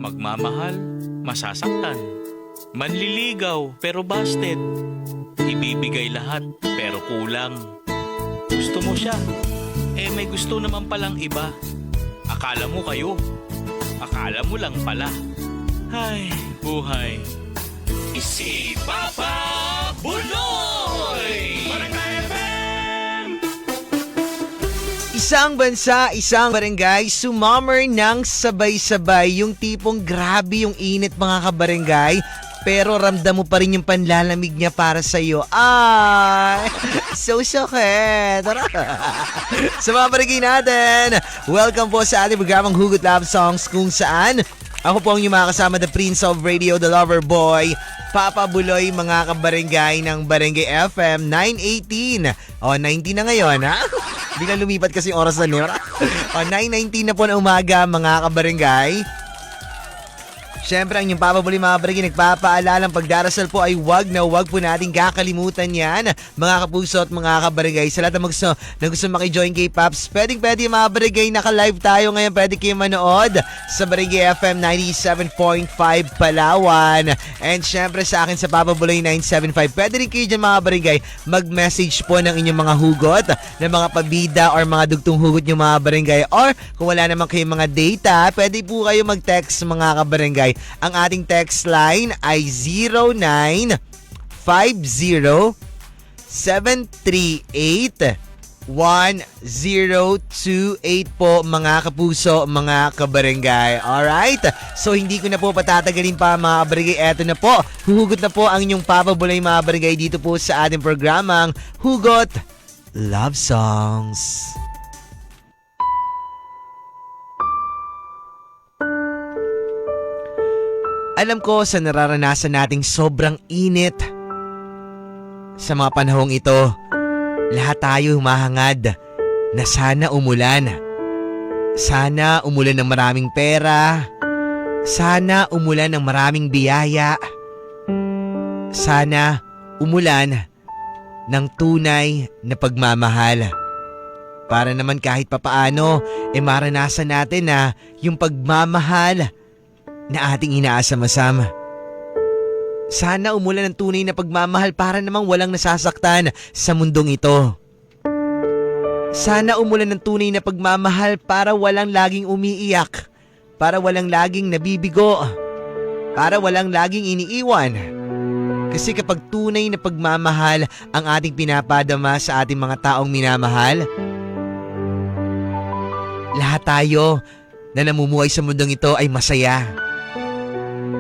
Magmamahal, masasaktan. Manliligaw, pero busted. Ibibigay lahat, pero kulang. Gusto mo siya, may gusto naman palang iba. Akala mo kayo, akala mo lang pala. Ay, buhay. Si Papa Buloy! Barangay FM! Isang bansa, isang barangay, sumammer ng sabay-sabay. Yung tipong grabe yung init mga kabarangay, pero ramdam mo pa rin yung panlalamig niya para sa'yo. Ay, so sakit. Sa mga barangay natin, welcome po sa ating programang Hugot Love Songs kung saan ako po ang inyong makakasama, the Prince of Radio, the Lover Boy, Papa Buloy, mga kabarangay ng Barangay FM 918. O, 19 na ngayon, ha? Hindi na lumipat kasi yung oras na niyo. O, 9:19 na po na umaga, mga kabarangay. Siyempre, ang inyong Papa Buloy, mga kabarangay, nagpapaalalang pagdarasal po ay wag po nating kakalimutan yan, mga kapuso at mga kabarangay. Sa lahat na gusto makijoin kay Paps, pwede mga barangay, naka-live tayo ngayon, pwede kayo manood sa Barangay FM 97.5 Palawan. And siyempre sa akin sa Papa Buloy 975, pwede rin kayo dyan mga barangay, mag-message po ng inyong mga hugot, ng mga pabida or mga dugtong hugot nyo mga barangay. Or kung wala naman kayong mga data, pwede po kayo mag-text mga kabarangay. Ang ating text line ay 0950-738-1028 po mga kapuso, mga kabarangay. Alright? So hindi ko na po patatagalin pa mga kabarangay. Eto na po, huhugot na po ang inyong Papa Buloy mga barangay dito po sa ating programang Hugot Love Songs. Alam ko sa nararanasan nating sobrang init sa mga panahong ito, lahat tayo humahangad na sana umulan. Sana umulan ng maraming pera. Sana umulan ng maraming biyaya. Sana umulan ng tunay na pagmamahal. Para naman kahit papaano, maranasan natin na yung pagmamahal na ating inaasam-asam. Sana umulan ng tunay na pagmamahal para namang walang nasasaktan sa mundong ito. Sana umulan ng tunay na pagmamahal para walang laging umiiyak, para walang laging nabibigo, para walang laging iniiwan. Kasi kapag tunay na pagmamahal ang ating pinapadama sa ating mga taong minamahal, lahat tayo na namumuhay sa mundong ito ay masaya.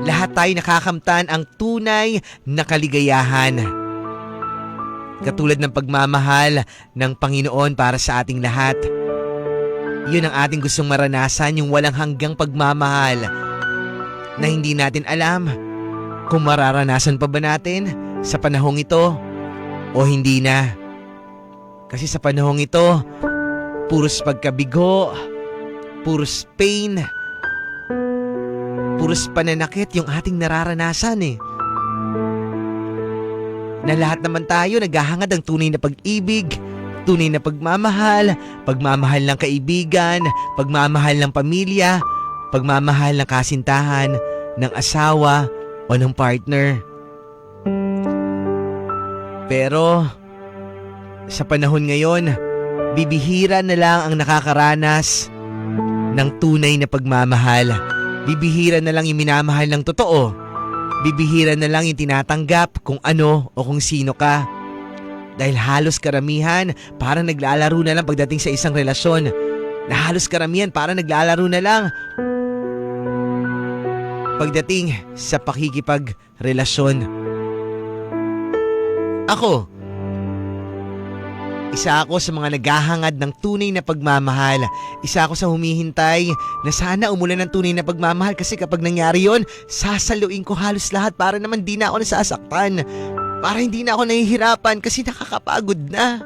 Lahat tayo nakakamtan ang tunay na kaligayahan. Katulad ng pagmamahal ng Panginoon para sa ating lahat. Yun ang ating gustong maranasan, yung walang hanggang pagmamahal na hindi natin alam kung mararanasan pa ba natin sa panahong ito o hindi na. Kasi sa panahong ito, puros pagkabigo, puros pain, puros pananakit yung ating nararanasan Na lahat naman tayo naghahangad ng tunay na pag-ibig, tunay na pagmamahal, pagmamahal ng kaibigan, pagmamahal ng pamilya, pagmamahal ng kasintahan, ng asawa o ng partner. Pero sa panahon ngayon, bibihira na lang ang nakakaranas ng tunay na pagmamahal. Bibihira na lang yung minamahal ng totoo. Bibihira na lang yung tinatanggap kung ano o kung sino ka. Dahil halos karamihan parang naglalaro na lang pagdating sa isang relasyon. Na halos karamihan parang naglalaro na lang pagdating sa pakikipagrelasyon. Ako, isa ako sa mga naghahangad ng tunay na pagmamahal. Isa ako sa humihintay na sana umulan ng tunay na pagmamahal kasi kapag nangyari yon, sasaluin ko halos lahat para naman di na ako nasasaktan. Para hindi na ako nahihirapan kasi nakakapagod na.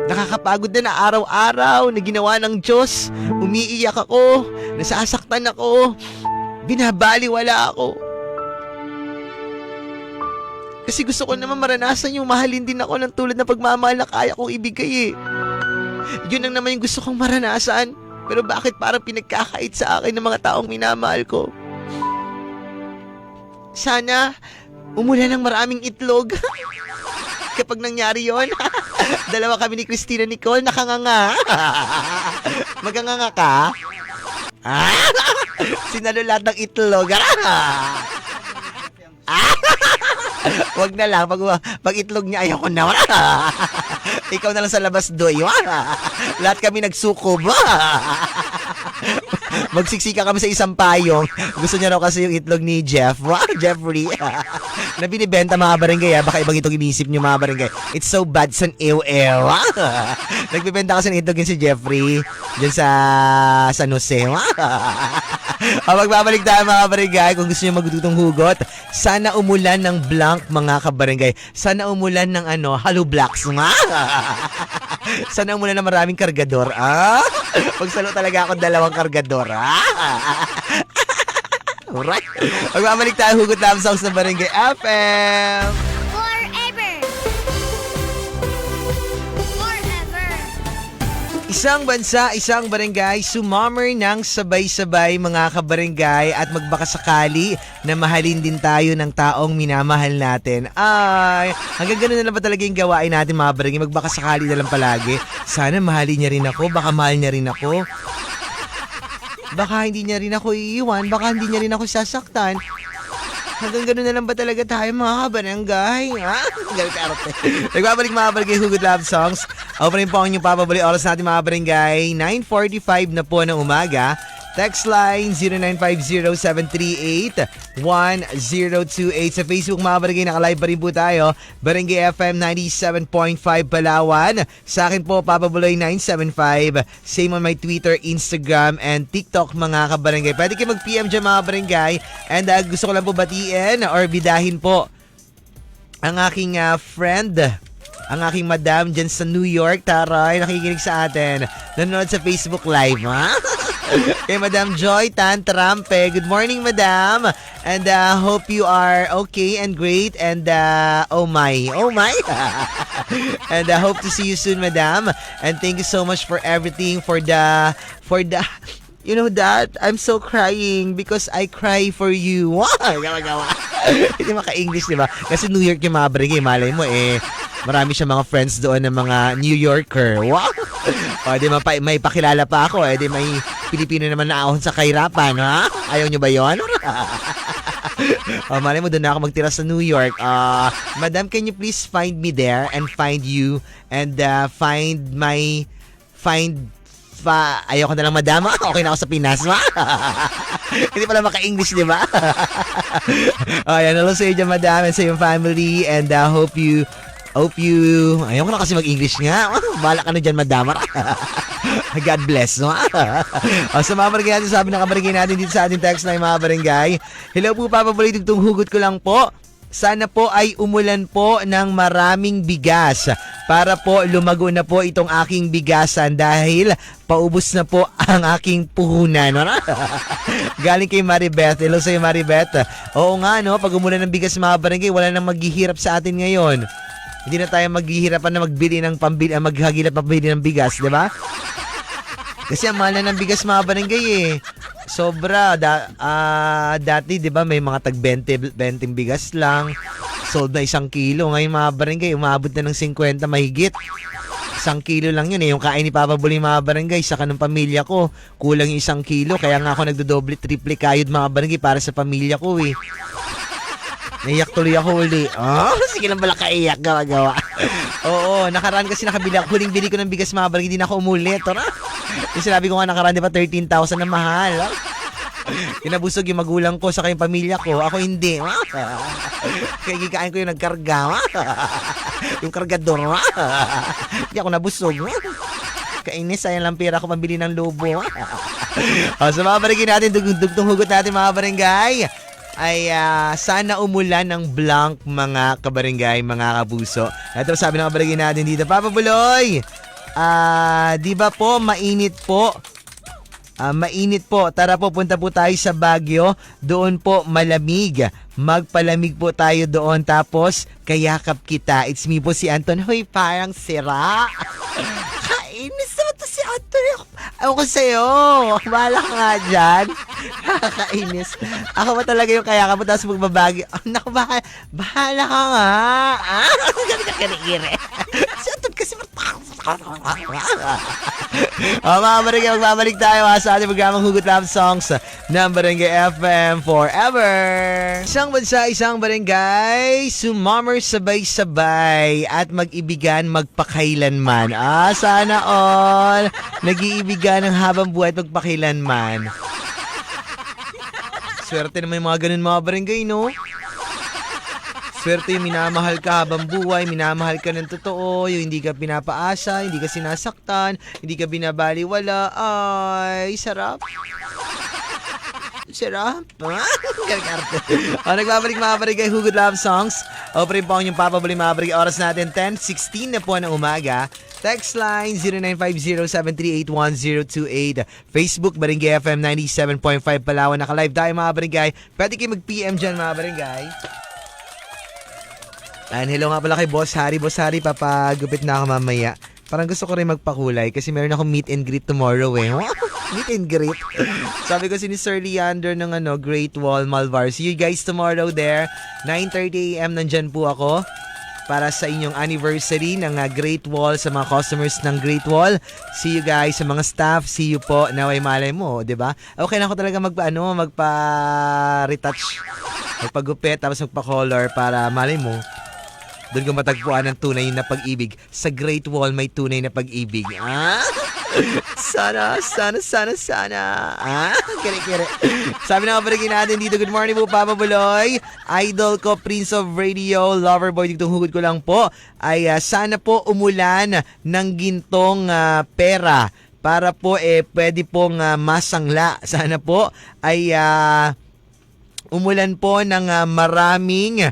Nakakapagod na araw-araw na ginawa ng Diyos. Umiiyak ako, nasasaktan ako, binabaliwala ako. Kasi gusto ko naman maranasan yung mahalin din ako ng tulad na pagmamahal na kaya kong ibigay Yun ang naman yung gusto kong maranasan. Pero bakit parang pinagkakait sa akin ng mga taong minamahal ko? Sana umulan ng maraming itlog. Kapag nangyari yon, dalawa kami ni Christina Nicole nakanganga. Maganganga ka? Sinalo lahat ng itlog. Wag na lang. Pag itlog niya, ayoko na. Ikaw na lang sa labas, Doy. Lahat kami nagsukob. Magsiksika kami sa isang payong. Gusto niya raw kasi yung itlog ni Jeffrey. Na binibenta mga barangay. Baka ibang itong inisip niyo mga barangay. It's so bad son ew-ew. Nagbibenta kasi ng itlog yun si Jeffrey. Diyan sa San Jose. Magbabalik tayo mga barangay. Kung gusto niyo magdutong hugot, sana umulan ng blank mga kabarangay. Sana umulan ng hollow blocks. Sana umulan ng maraming kargador. Magsalo talaga ako 2 kargador. Alright. Magbabalik tayo hugot love songs ng Barangay FM. Forever. Forever. Isang bansa, isang barangay, sumammer ng sabay-sabay mga kabarangay at magbakasakali na mahalin din tayo ng taong minamahal natin. Ay, hanggang ganun na lang ba talaga yung gawain natin mga barangay? Magbakasakali na lang palagi. Sana mahalin niya rin ako, baka mahal niya rin ako. Baka hindi niya rin ako iiwan, baka hindi niya rin ako sasaktan. Hanggang ganun na lang ba talaga tayo mga kabarangay? Galit ka arte. Nagbabalik mga barangay hugot love songs. Ako pa rin po ang inyong papabali oras natin mga barangay. 9:45 na po ng umaga. Text line 0950-738-1028. Sa Facebook mga barangay, nakalive pa rin po tayo. Barangay FM 97.5 Palawan. Sa akin po, Papa Buloy 975. Same on my Twitter, Instagram, and TikTok mga kabarangay. Pwede kayo mag-PM dyan mga barangay. And gusto ko lang po batiin or bidahin po ang aking friend, ang aking madam dyan sa New York. Taray, nakikinig sa atin. Nanonood sa Facebook Live, ha? Kay Madam Joy Tantrampe. Good morning, Madam. And hope you are okay and great. And oh my. And hope to see you soon, Madam. And thank you so much for everything, for the you know that I'm so crying because I cry for you. Gawa. Hindi maka-English, di ba? Kasi New York yung mga barangay. Malay mo marami siya mga friends doon ng mga New Yorker. Wow! O, di may pakilala pa ako. Di may Pilipino naman na ahon sa kahirapan, ha? Ayaw nyo ba yun? Malay mo, doon na ako magtira sa New York. Madam, can you please find me there and find you and ayoko na lang, madam. Okay na ako sa Pinas, ma. Hindi pala maka-English, di ba? Ayan, hello sa iyo dyan, madam, and sa iyong family. And hope you ayoko na kasi mag-English nga. Bahala ka na dyan, madam. God bless, no? Sa mga barangay natin, sabi ng kabarangay natin dito sa ating text na yung mga barangay. Hello po, Papa Boy, itong hugot ko lang po. Sana po ay umulan po ng maraming bigas para po lumago na po itong aking bigasan dahil paubos na po ang aking puhunan. Galing kay Maribeth. Hello sa'yo, Maribeth. Oo nga, no? Pag umulan ng bigas mga barangay, wala nang maghihirap sa atin ngayon. Hindi na tayo maghihirapan na magbili ng maghagilap pambili ng bigas, di ba? Kasi ang mahal na ng bigas mga barangay Sobra. Dati, di ba, may mga tag 20 bigas lang. Sold na 1 kilo. Ngayon mga barangay, umabot na ng 50 mahigit. 1 kilo lang yun Yung kain ni Papa Buli mga barangay, saka ng pamilya ko, kulang yung 1 kilo. Kaya nga ako nagdodoble, triple kayod mga barangay para sa pamilya ko Naiyak tuloy ako uli. Sige lang pala kaiyak, gawa-gawa. Oo, nakaraan kasi nakabili ako. Huling bili ko ng bigas mga barangay, hindi na ako umulit. Yung sinabi ko nga nakaraan, di ba, 13,000 na mahal. Kinabusog yung magulang ko sa kayong pamilya ko. Ako hindi. Kaya gikain ko yung nagkarga. Yung kargador. Hindi ako nabusog. Kainis, sayang lang pera ko pambili ng lobo. Sa mga barangay natin, dugtong hugot natin mga barangay, ay sana umulan ng blank mga kabarangay, mga kabuso. Ito sabi ng kabarangay natin dito, Papa Buloy, di ba po mainit po? Mainit po. Tara po, punta po tayo sa Baguio. Doon po malamig. Magpalamig po tayo doon. Tapos, kayakap kita. It's me po si Anton. Hoy, parang sira. Kainis naman to si Anton. Ewan ko sa'yo. Bahala ka nga dyan. Kainis. Ako ba talaga yung kaya ka mo tapos magbabagi? Oh, naku, bahala ka nga. Ganun ka kiniire. Siyatod kasi mga barangay, magbabalik tayo sa ating programang Hugot Love Songs ng Barangay FM Forever. Isang bansa, isang barangay, sumammer sabay-sabay at mag-ibigan magpakailanman. Sana all nag-iibigan ng habang buhay at magpakailanman. Swerte naman yung mga ganun mga barangay, no? Swerte yung minamahal ka habang buhay, minamahal ka ng totoo, yung hindi ka pinapaasa, hindi ka sinasaktan, hindi ka binabaliwala. Ay, sarap. Sarap. Karkarte. Nagbabalik mga barangay, Hugot Love Songs. O pa rin po ang inyong papabalik mga barangay. Oras natin 10:16 na po ng umaga. Text line 0950-738-1028. Facebook, Barangay FM 97.5 Palawan. Naka-live tayo mga barangay. Pwede kayo mag-PM dyan mga barangay. And hello nga pala kay Boss Harry. Boss Harry, papagupit na ako mamaya. Parang gusto ko rin magpakulay kasi meron ako meet and greet tomorrow eh. Meet and greet. Sabi ko si Sir Leander ng Great Wall Malvar. See you guys tomorrow there. 9:30 AM nandyan po ako para sa inyong anniversary ng Great Wall sa mga customers ng Great Wall. See you guys sa mga staff. See you po. Naway malay mo, 'di ba? Okay na ako talaga magpa-retouch. Magpagupit tapos magpa-color para malay mo doon ka matagpuan ng tunay na pag-ibig. Sa Great Wall may tunay na pag-ibig. Sana. Kere. Sabi na kabarigin natin dito, good morning po, Papa Buloy. Idol ko, Prince of Radio, lover boy, dito hugod ko lang po. Ay sana po umulan ng gintong pera para po pwede pong masangla. Sana po ay umulan po ng maraming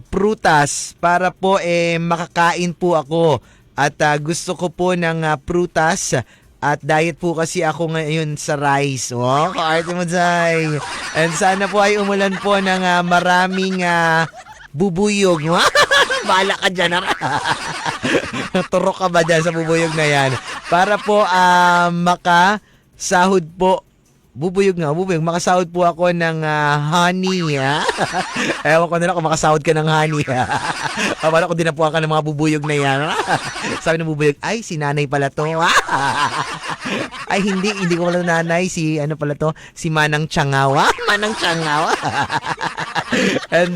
prutas para po makakain po ako at gusto ko po ng prutas at diet po kasi ako ngayon sa rice. Kaarte mo Zay. And sana po ay umulan po ng maraming bubuyog. Bahala ka dyan. Turok ka ba dyan sa bubuyog na yan? Para po makasahod po. Bubuyog, makasahod po ako ng honey, Ewan ko na lang kung makasahod ka ng honey, Wala ko dinapuan ka ng mga bubuyog na yan, Sabi ng bubuyog, ay, si nanay pala to, Ay, hindi ko pala nanay, si Manang Tiangaw, Manang Tiangaw, And,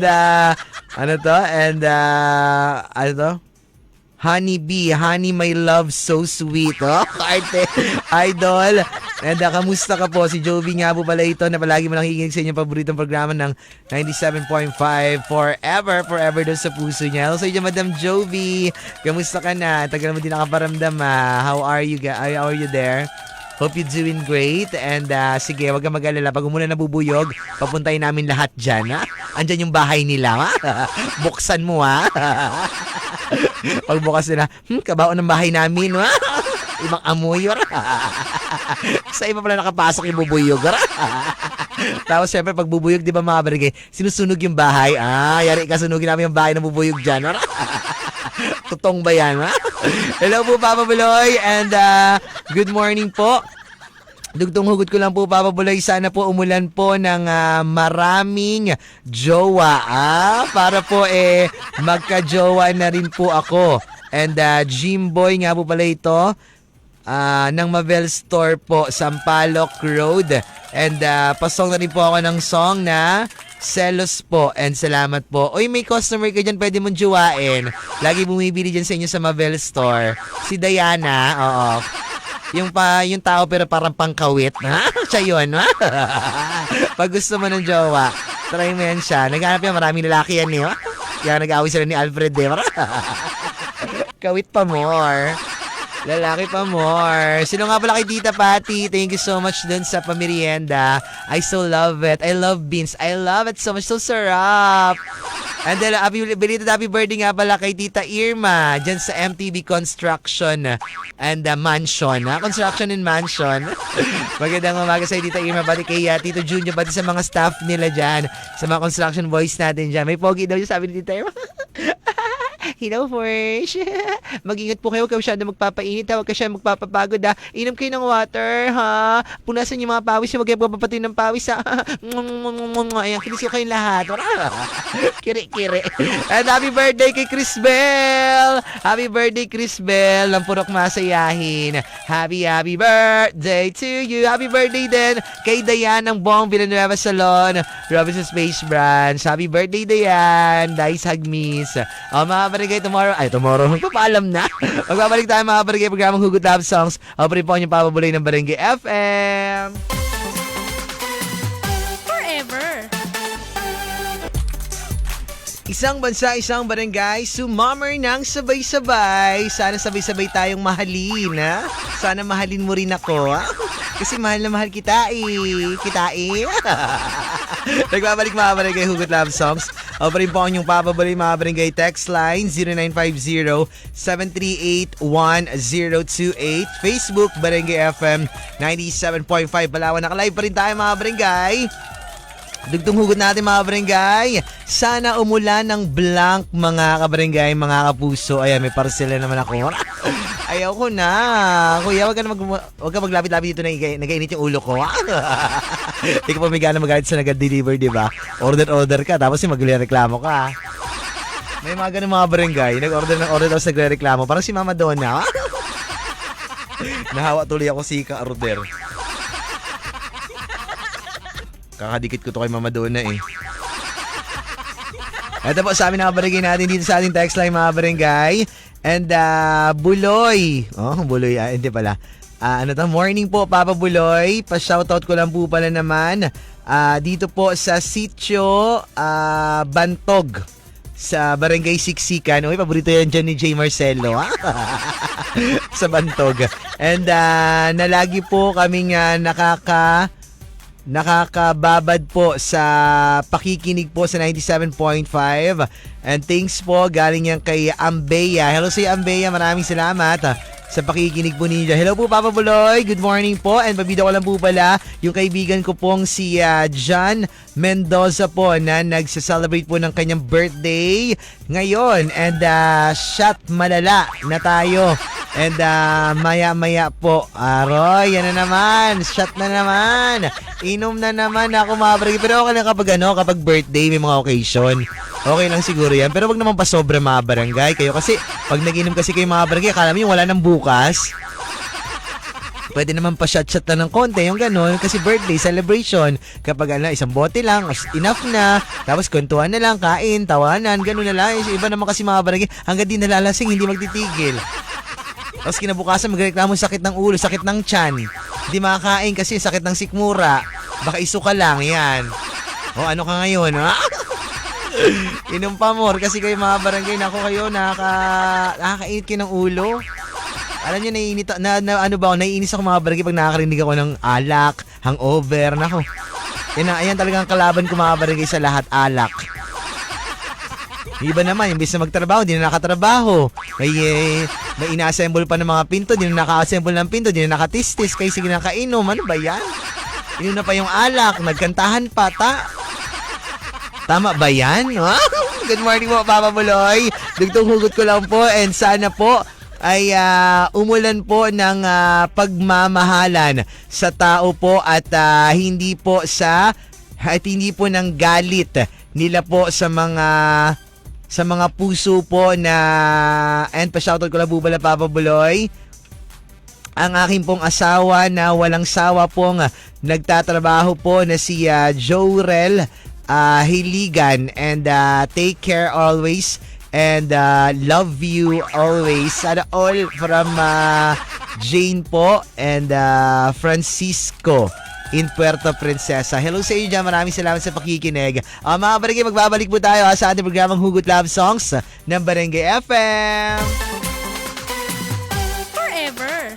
Honey Bee, honey my love so sweet. Arte, idol. And kamusta ka po? Si Jovi nga po pala ito na palagi mo nakikinig sa inyong paboritong programa ng 97.5 Forever doon sa puso niya. Hello sa inyo, Madam Jovi. Kamusta ka na? Tagal mo din nakaparamdam. How are you there? Hope you're doing great. And sige, wag kang mag-alala. Pag umulan na bubuyog, papuntahin namin lahat dyan. Andyan yung bahay nila. Buksan mo, Pagbukas nila, kabaon ng bahay namin, Ibang amoy, Sa iba pala nakapasok yung bubuyog, Tapos syempre, pag bubuyog, di ba mga barangay, sinusunog yung bahay. Yari ka, sunugin namin yung bahay ng bubuyog dyan, Tutong ba yan, Hello po, Papa Buloy, and good morning po. Dugtong hugot ko lang po, Papa Buloy, sana po umulan po ng maraming jowa, para po magka-jowa na rin po ako. And Jimboy nga po pala ito, ng Mavel Store po, Sampaloc Road. And pasong na rin po ako ng song na Selos po, and salamat po. Oy, may customer ka dyan, pwede mong jowain. Lagi bumibili dyan sa inyo sa Mavel Store. Si Diana, oo. Yung tao pero parang pangkawit. Siya yun, Pag gusto mo ng jowa, try mo yan siya. Naghanap yan, maraming lalaki yan, Kaya nag-away sila ni Alfred, Kawit pa more. Lalaki pa more. Sino nga pala kay Tita Patty? Thank you so much dun sa pamerienda. I so love it. I love beans. I love it so much. So sarap. And then, belated happy birthday nga pala kay Tita Irma dyan sa MTV Construction and Mansion. Construction and Mansion. Magandang umaga sa Tita Irma, pati kay Tito Junior, pati sa mga staff nila dyan, sa mga construction boys natin dyan. May pogi daw yung sabi ni Tita Irma. Hello, Forge. Mag-ingat po kayo. Huwag ka masyado magpapainit, ha? Huwag ka siya magpapapagod, ha? Inom kayo ng water, ha? Punasan yung mga pawis. Huwag kayo papapatin ng pawis, ha? Ayan, kinis ko kayong lahat. Kiri-kiri. And happy birthday kay Chris Bell. Happy birthday, Chris Bell. Ang purok masayahin. Happy birthday to you. Happy birthday din kay Dayan ng Bong Villanueva Salon, Robinson Space Branch. Happy birthday, Dayan. Dice Hagmis. Mga barangay, tomorrow, magpapaalam na. Magbabalik tayo mga barangay, programang Hugot Love Songs. Pa rin po ang papabuloy ng Barangay FM. Forever. Isang bansa, isang barangay, sumammer ng sabay-sabay. Sana sabay-sabay tayong mahalin, ha? Sana mahalin mo rin ako, ha? Kasi mahal na mahal kita, eh. Nagbabalik mga barangay Hugot Love Songs. O pa rin po ang inyong papabuloy mga barangay text line 0950-738-1028. Facebook Barangay FM 97.5 Palawan. Nakalive pa rin tayo mga barangay. Dugtong hugot natin mga barangay. Sana umulan ng blank mga kabarangay, mga kapuso. Ayan, may parcel na naman ako. Ayaw ko na. Kuya, wag ka maglapit-lapit dito na nagainit yung ulo ko. Hindi ka pa may gana magalit sa nag-deliver, di ba? Order ka, tapos yung magre-reklamo ka. May mga ganun mga barangay. Nag-order tapos nagre-reklamo. Parang si Mama Donna. Nahawa tuloy ako si ka-order. Kakadikit ko to kay Mama Donna, eh. Ito po sa amin mga barangay natin dito sa ating text line mga barangay. And Buloy. Buloy. Hindi pala. Morning po, Papa Buloy. Pa-shoutout ko lang po pala naman. Dito po sa Sitio Bantog. Sa Barangay Siksikan. Uy, paborito yan dyan ni J. Marcelo. Sa Bantog. And nalagi po kaming nakakababad po sa pakikinig po sa 97.5. And thanks po galing yan kay Ambeya. Hello sa Ambeya, maraming salamat sa pakikinig po ninyo. Hello po Papa Buloy, good morning po. And pabida ko lang po pala yung kaibigan ko pong si John Mendoza po na nagsa-celebrate po ng kanyang birthday ngayon. And shot malala na tayo. And maya-maya po, Roy, yan na naman, shot na naman, inom na naman ako mga barangay. Pero okay lang kapag birthday, may mga occasion. Okay lang siguro yan. Pero wag naman pa sobra mga barangay. Kayo kasi, pag nag-inom kasi kayo mga barangay, akala mo yung wala nang bukas. Pwede naman pa shot-shot na ng konti, yung gano'n. Kasi birthday, celebration. Kapag isang bote lang, enough na. Tapos kwentuhan na lang, kain, tawanan, gano'n na lang. Iba naman kasi mga barangay, hanggang di nalalasing, hindi magtitigil. Tapos kinabukasan magreklamo sakit ng ulo, sakit ng tiyan. Hindi makakain kasi sakit ng sikmura. Baka isuka lang, yan. O ano ka ngayon, ha? Inom pa more kasi kayo mga barangay, nako kayo, nakakainit kayo ng ulo. Alam nyo, naiinis ako mga barangay pag nakakarinig ako ng alak, hangover, nako. Yan talagang kalaban ko mga barangay sa lahat, alak. Iba naman, imbis na magtrabaho, di na nakatrabaho. May ina-assemble pa ng mga pinto, di na naka-assemble ng pinto, di na nakatistis, kaya sige nakainom. Ano ba yan? Inom na pa yung alak, nagkantahan pa, Tama ba yan? Good morning po, Papa Buloy. Dugtong hugot ko lang po and sana po ay umulan po ng pagmamahalan sa tao po at hindi po ng galit nila po sa mga puso po na, and pa-shoutout ko lang po pala Papa Buloy, ang aking pong asawa na walang sawa pong nagtatrabaho po na si Jorel Hiligan, and take care always and love you always. Sana all from Jane po and Francisco in Puerto Princesa. Hello sa iyo dyan. Maraming salamat sa pakikinig. Mga barangay, magbabalik po tayo sa ating programang Hugot Love Songs ng Barangay FM. Forever.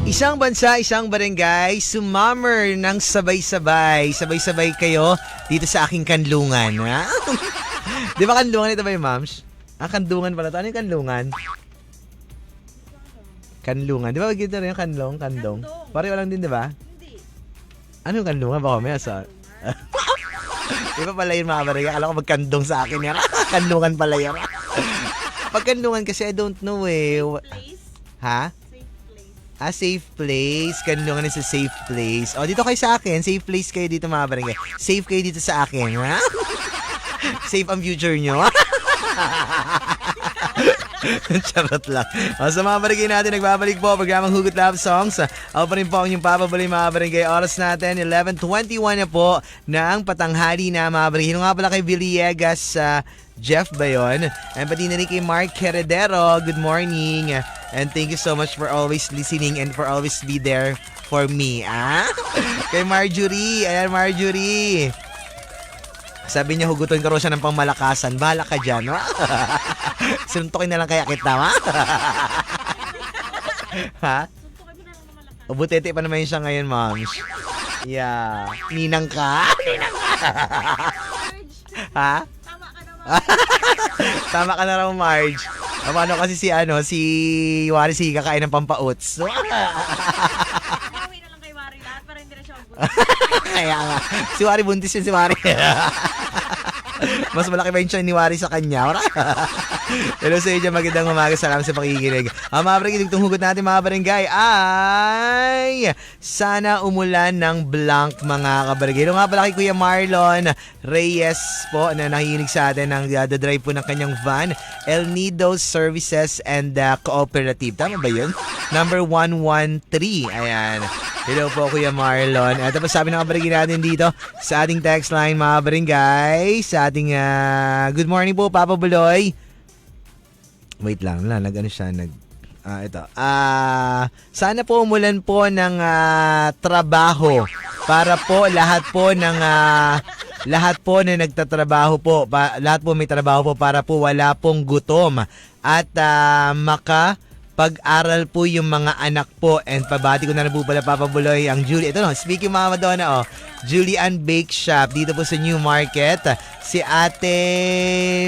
Isang bansa, isang barangay, sumammer ng sabay-sabay. Sabay-sabay kayo dito sa aking kanlungan. Ha? Di ba kanlungan ito ba yung mams? Kandungan pala ito. Ano yung kanlungan? Kanlungan. Di ba gito rin yung kandong? Pareho lang din, di ba? Ano yung kanlungan? Baka may asa. Di ba pala yun mga barangay? Akala ko magkandong sa akin yan. Kanlungan pala yan. Pag Kanlungan kasi I don't know eh. Ha? Safe place. Kanlungan is a safe place. O, dito kayo sa akin. Safe place kayo dito mga barangay. Safe kayo dito sa akin. Ha? Safe ang future nyo. Charot lang. O, sa mga barangay natin, nagbabalik po ang programang Hugot Love Songs. Ako pa rin po ang inyong papabali mga barangay. Oras natin, 11:21 na po ng patanghali na mga barangay. Nga pala kay Villegas, Jeff ba yun? And pati na rin kay Mark Heredero. Good morning. And thank you so much for always listening and for always be there for me. Kay Marjorie. Ayan, Marjorie. Sabi niya, hugutin ko raw siya ng pangmalakasan. Bahala ka dyan. Sinuntokin na lang kaya kita, ha? Ha? O, butete pa naman siya ngayon, moms. Yeah. Ninang ka? Ninang ka? Ha? Tama ka na raw, Marge. Paano kasi si Wari si kakain ng pampauts. Bawi na lang kay Wari lahat para hindi na siya mabuti. Kaya nga. Si Wari buntis yun, si Wari. Mas malaki ba yung tiyan ni Wari sa kanya? Hello sa inyo, magandang umaga. Salamat sa pakikinig. Ang mga barangay, itong hugot natin mga barangay ay sana umulan ng blank mga kabarangay. Ito nga pala kay Kuya Marlon Reyes po na nakikinig sa atin ng drive po ng kanyang van, El Nido Services and Cooperative. Tama ba yun? Number 113. Ayan. Hello po Kuya Marlon. At tapos sabi ng kabarangay natin dito sa ating text line mga barangay, sa ating good morning po Papa Buloy. Wait lang, nag-ano siya, ito. Sana po umulan po ng trabaho para po lahat po na nagtatrabaho po, lahat po may trabaho po para po wala pong gutom at pag-aral po yung mga anak po. And pabati ko na po pala Papa Buloy ang Julie. Ito no, speaking Mama Donna, Julie Ann Bake Shop dito po sa New Market. Si Ate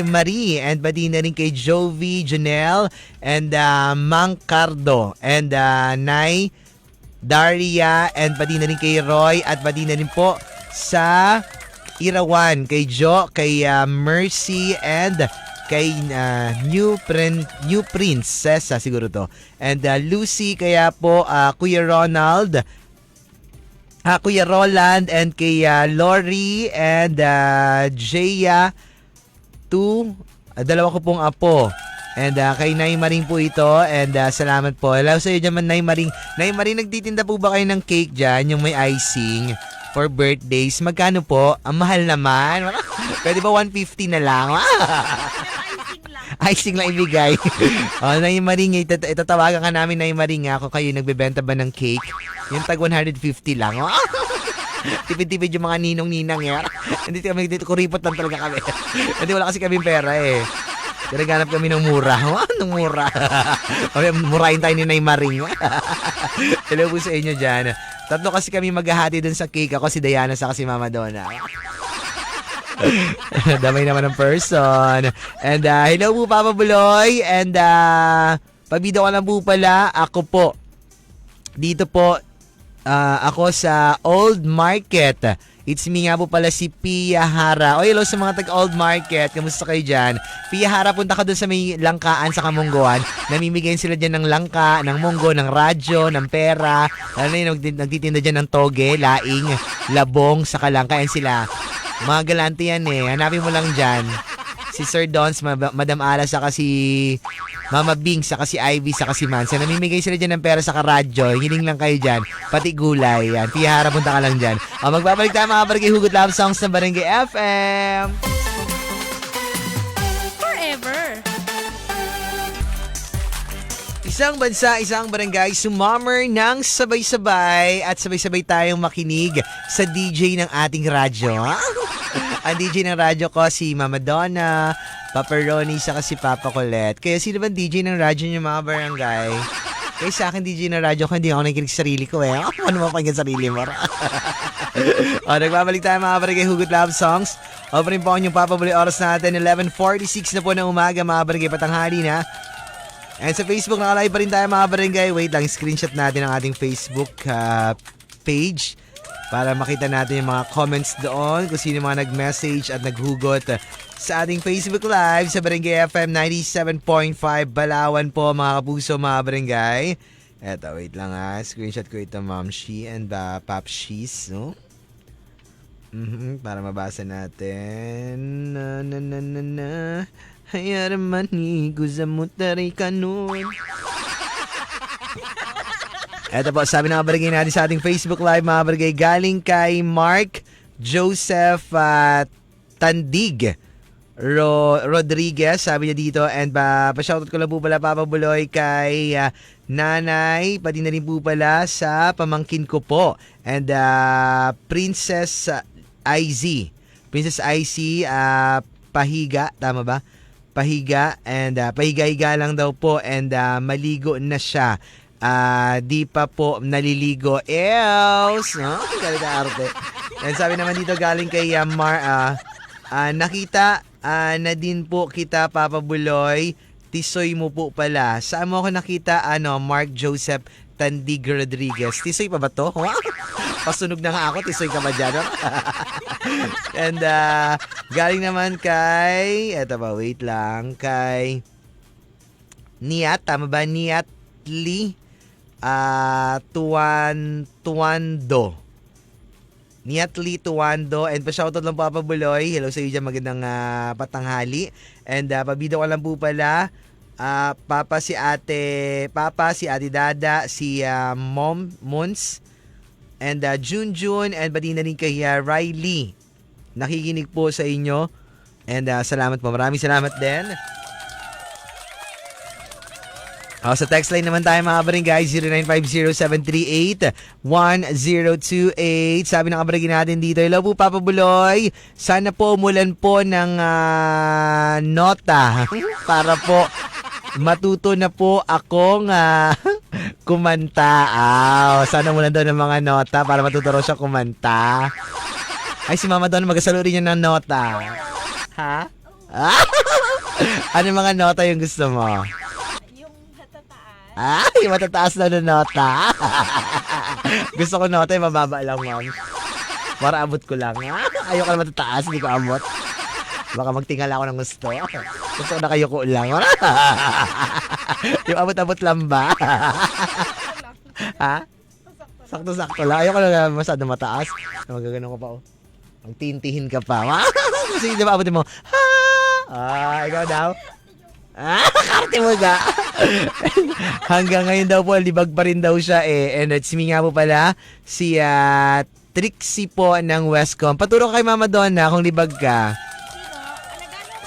Marie and pati na rin kay Jovi, Janelle and Mang Cardo and Nay Daria and pati na rin kay Roy at pati na rin po sa Irawan, kay Jo, kay Mercy and kay New Princess siguro to. And Lucy, kaya po Kuya Ronald, Kuya Roland and kay Lori and Jaya, dalawa ko pong apo. And kay Nay Maring po ito and salamat po. Hello sa iyo dyan Nay Maring. Nay Maring, nagtitinda po ba kayo ng cake dyan, yung may icing for birthdays? Magkano po? Ang mahal naman. Pwede ba 150 na lang? Icing lang ibigay. Nay Maring, itatawagan ka namin Nay Maring ako kayo nagbebenta ba ng cake? Yung tag 150 lang. Tipid-tipid yung mga ninong-ninang yan. Hindi kami dito, kuripot lang talaga kami. Hindi wala kasi kami pera eh. Naghanap kami ng mura. Ng mura. Murahin tayo ni Nay Maring. Hello po sa inyo dyan. Tatlo kasi kami maghahati dun sa cake. Ako si Diana sa si Mama Donna. Damay naman ng person. And hello po Papa Buloy. And pabida ko lang po pala. Ako po dito po ako sa Old Market. It's me nga po pala si Pia Hara. O hello sa mga taga-Old Market. Kamusta kayo dyan? Pia Hara, punta ka doon sa may langkaan sa Kamunggoan. Namimigay sila dyan ng langka, ng munggo, ng radyo, ng pera. Lalo na yung nagtitinda dyan ng toge, laing, labong, sa kalangkaan sila. Mga galante yan eh. Hanapin mo lang dyan. Si Sir Dons, Madam Ala, saka si Mama Bing, saka si Ivy, saka si Mansa. Namimigay sila dyan ng pera sa karadyo. Hiling lang kayo dyan. Pati gulay. Yan. Pihara, punta ka lang dyan. Magbabalik tayo mga barangay Hugot Love Songs ng Barangay FM. Forever. Isang bansa, isang barangay, sumammer ng sabay-sabay at sabay-sabay tayong makinig sa DJ ng ating radyo. Ang DJ ng radyo ko si Mama Donna, Papa Ronnie, saka si Papa Colette. Kaya sino ba DJ ng radyo niyo mga barangay? Kaya sa akin DJ ng radyo ko, hindi ako nakikinig sa sarili ko eh. Ano mo pakinggan sarili mo? Nagbabalik tayo mga barangay Hugot Love Songs. O pa rin po ang inyong Papa Buloy. Oras natin, 11:46 na po ng umaga mga barangay, patanghali na. And sa Facebook, nakalive pa rin tayo mga barangay. Wait lang, screenshot natin ang ating Facebook page. para makita natin yung mga comments doon kung sino yung mga nag-message at naghugot sa ating Facebook Live sa Barangay FM 97.5 Balawan po mga kapuso, mga barangay. Eto, wait lang ha. Screenshot ko ito, Ma'am Shi and Pop Shees, no? Para mabasa natin. Hayaraman guzamutari kanun. Eto po, sabi ng mga barangay natin sa ating Facebook Live, mga barangay, galing kay Mark Joseph Tandig Rodriguez, sabi niya dito, and pa-shoutout ko lang po pala, Papa Buloy, kay nanay, pati na rin po pala sa pamangkin ko po, and Princess IZ, pahiga, tama ba? Pahiga, and pahiga-higa lang daw po, and maligo na siya. Di pa po naliligo. Eos! No? Galit-arte. And sabi naman dito galing kay nakita na din po kita, Papa Buloy. Tisoy mo po pala. Saan mo ako nakita? Mark Joseph Tandig Rodriguez. Tisoy pa ba to? Pasunog na nga ako. Tisoy ka ba dyan? And galing naman kay, eto ba, wait lang, kay Niat, tama ba? Niat Lee Tuando. Niatli Tuando. And pa-shoutout lang Papa Buloy. Hello sa iyo dyan, magandang patanghali. And pabida ko lang po pala, Papa si Ate Dada, si Mom Mons, and Junjun, and pati na rin kay Riley. Nakikinig po sa inyo. And salamat po. Maraming salamat din. Sa text line naman tayo mga barangay, 0950-738-1028. Sabi ng kabarangay natin dito, hello po Papa Buloy, sana po umulan po ng nota para po matuto na po akong kumanta. Sana umulan daw ng mga nota para matuto raw siya kumanta. Ay, si Mama Don, magasalo rin niya ng nota. Ha? Ano mga nota yung gusto mo? Yung matataas na nota. Gusto ko nota yung mababa lang, Ma'am. Para abot ko lang. Ayoko na matataas, hindi ko abot. Baka magtingal ako ng gusto. Gusto ko na kayo ko lang. Yung abot-abot lang ba? Ha? Sakto-sakto lang. Ayoko na masyado mataas. Magagano ko pa, oh. Magtintihin ka pa. Kasi di ba abutin mo? Ikaw daw? Karte mo ga. Hanggang ngayon daw po, libag pa rin daw siya eh. And it's me nga po pala, si Trixie po ng Westcom. Paturo kay Mama Donna kung libag ka.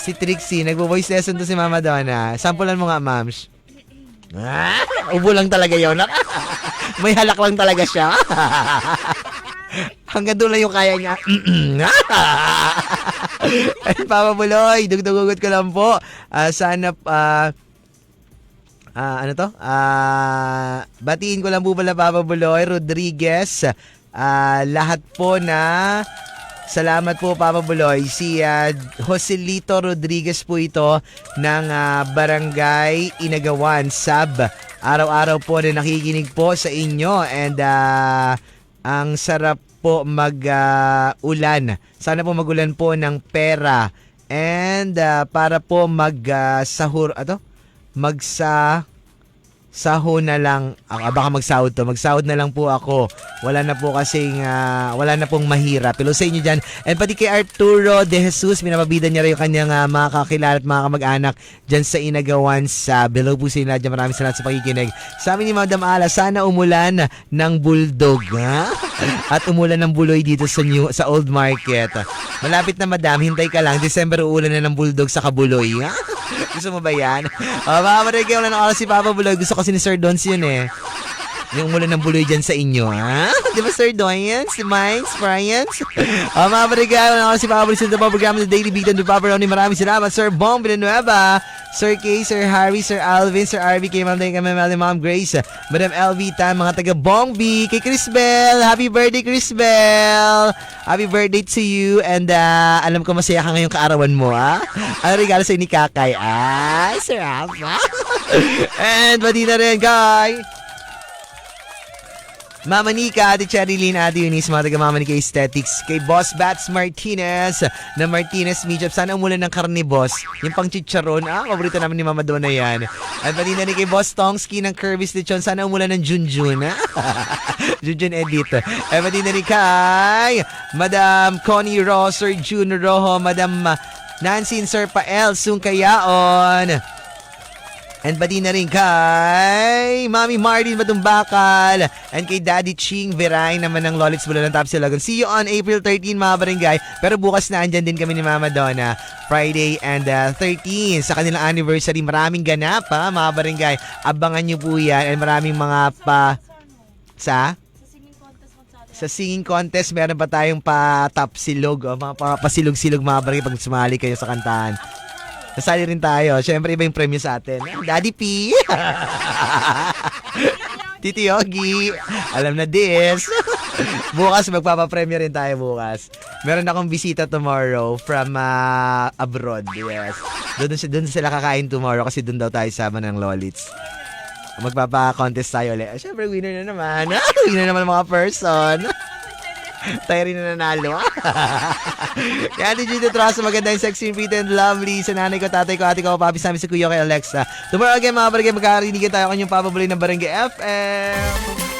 Si Trixie, nagbo-voice lesson to si Mama Donna. Sampulan mo nga, Mams. Ubo lang talaga yun. May halak lang talaga siya. Hanggang doon lang yung kaya niya. Ay, Papa Buloy, dugdugugot ko lang po. Sana, batiin ko lang po pala Papa Buloy Rodriguez. Lahat po na salamat po Papa Buloy. Si Joselito Rodriguez po ito ng Barangay Inagawan, Sab. Araw-araw po na nakikinig po sa inyo. And ang sarap po mag-ulan. Sana po mag-ulan po ng pera. And para po mag-sahur, Saho na lang. Baka magsahod to. Magsahod na lang po ako. Wala na po kasing, wala na pong mahirap. Pero sa inyo dyan. And pati kay Arturo De Jesus, minapabida niya rin yung kanyang mga kakilala at mga kamag-anak dyan sa Inagawan sa below po sa inyo dyan. Maraming salamat sa pakikinig. Sabi ni Madam Ala, sana umulan ng bulldog. Ha? At umulan ng buloy dito sa Old Market. Malapit na Madam, hintay ka lang. December uulan na ng bulldog sa Kabuloy. Ha? Gusto mo ba yan? Mga marigay, wala na oras si Papa Buloy. Gusto kasi ni Sir Dons yun eh. Yung umulan ng buloy dyan sa inyo, ha? Di ba Sir Dons? Si Mines? Brians? Mga marigay, wala na oras si Papa Buloy. Sa programa ng Daily Beat and Papa Ronnie. Maraming salamat. Sir Bong Villanueva, Sir Kay, Sir Harry, Sir Alvin, Sir RV, kay Ma'am Dane, kay Ma'am Grace, Madam LV, mga taga Bongbi, kay Crisbel. Happy birthday, Crisbel! Happy birthday to you. And alam ko masaya ka ngayong kaarawan mo, ha? Ano regalo sa'yo ni Kakay? Ay, sarap, ha? And pati na rin, guys. Mama Nika, Ate Cherilyn, Ate Eunice, mga taga Mama Nika Aesthetics, kay Boss Bats Martinez, na Martinez Meetup. Sana umulan ng karne, boss. Yung pang chicharon, paborito naman ni Mama Donna yan. At pati na rin kay Boss Tongski ng Kirby's Lechon. Sana umulan ng Junjun, ha? Junjun Edit. At pati na rin kay Madam Connie Rosser, June Rojo, Madam Nancy Sir Pael, Sungkayaon. And pati na rin kay Mami Martin Matumbakal and kay Daddy Ching Veray naman ng Lolits Bulalan Top Silogon. See you on April 13, mga barangay. Pero bukas na andyan din kami ni Mama Donna. Friday and 13 sa kanilang anniversary. Maraming ganap, ha, mga barangay. Abangan nyo po yan. And maraming mga Sa singing contest, meron pa tayong pa-top silog. Mga pasilog-silog, mga barangay, pag sumali kayo sa kantahan. Nasali rin tayo. Siyempre, iba yung premyo sa atin. Daddy P. Titi Yogi. Alam na this. Bukas, magpapapremyo rin tayo bukas. Meron akong bisita tomorrow from abroad. Yes. Doon sila kakain tomorrow kasi doon daw tayo sama ng Lolits. Magpapa-contest tayo ulit. Siyempre, winner na naman. Winner naman ang mga person. Tayo rin na nanalo. Kaya Ate Gina Traso, maganda yung sexy, pretty and lovely. Sa nanay ko, tatay ko, ate ko, papi sa amin, sa kuya kay Alexa. Tomorrow again, mga barangay, magkarinigan tayo kanyang papabuli ng Barangay FM.